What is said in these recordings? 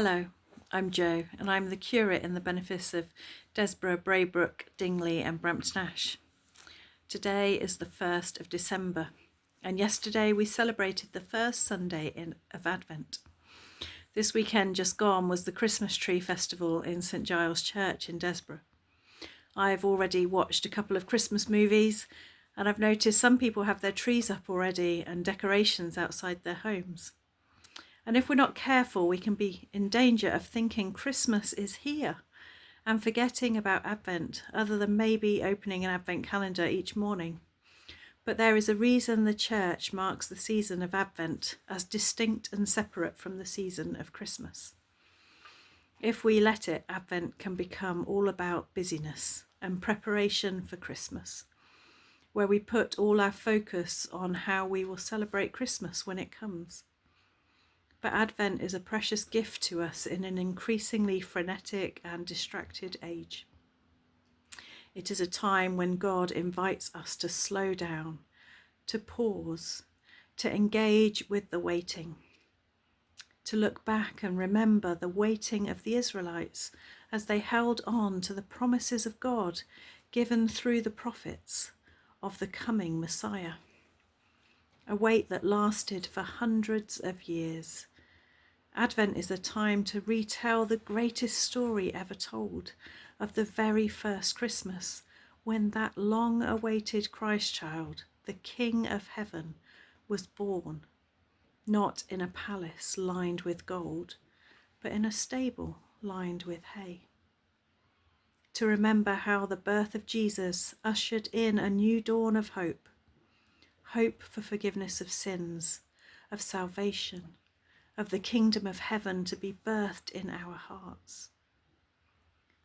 Hello, I'm Jo, and I'm the curate in the benefice of Desborough, Braybrook, Dingley and Brampton Ash. Today is the 1st of December, and yesterday we celebrated the first Sunday of Advent. This weekend just gone was the Christmas Tree Festival in St Giles Church in Desborough. I've already watched a couple of Christmas movies, and I've noticed some people have their trees up already and decorations outside their homes. And if we're not careful, we can be in danger of thinking Christmas is here and forgetting about Advent, other than maybe opening an Advent calendar each morning. But there is a reason the Church marks the season of Advent as distinct and separate from the season of Christmas. If we let it, Advent can become all about busyness and preparation for Christmas, where we put all our focus on how we will celebrate Christmas when it comes. But Advent is a precious gift to us in an increasingly frenetic and distracted age. It is a time when God invites us to slow down, to pause, to engage with the waiting, to look back and remember the waiting of the Israelites as they held on to the promises of God given through the prophets of the coming Messiah. A wait that lasted for hundreds of years. Advent is a time to retell the greatest story ever told of the very first Christmas, when that long-awaited Christ child, the King of Heaven, was born, not in a palace lined with gold, but in a stable lined with hay. To remember how the birth of Jesus ushered in a new dawn of hope, hope for forgiveness of sins, of salvation, of the kingdom of heaven to be birthed in our hearts.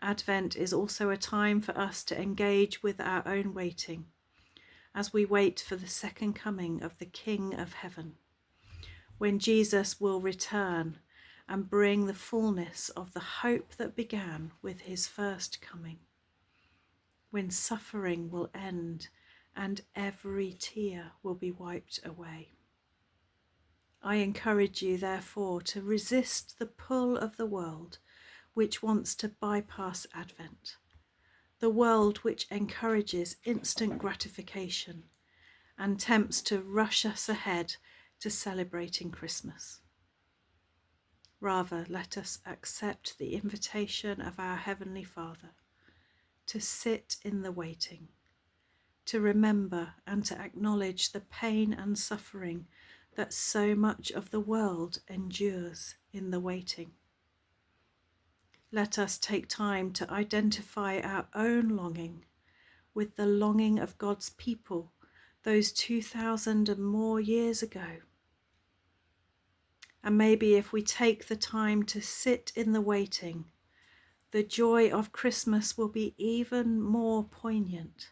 Advent is also a time for us to engage with our own waiting as we wait for the second coming of the King of Heaven, when Jesus will return and bring the fullness of the hope that began with his first coming, when suffering will end and every tear will be wiped away. I encourage you, therefore, to resist the pull of the world which wants to bypass Advent, the world which encourages instant gratification and tempts to rush us ahead to celebrating Christmas. Rather, let us accept the invitation of our Heavenly Father to sit in the waiting, to remember and to acknowledge the pain and suffering that so much of the world endures in the waiting. Let us take time to identify our own longing with the longing of God's people those 2,000 and more years ago. And maybe if we take the time to sit in the waiting, the joy of Christmas will be even more poignant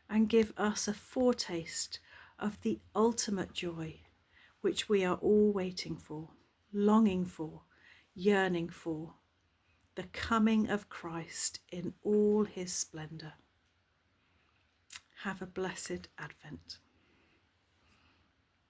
and give us a foretaste of the ultimate joy which we are all waiting for, longing for, yearning for, the coming of Christ in all his splendour. Have a blessed Advent.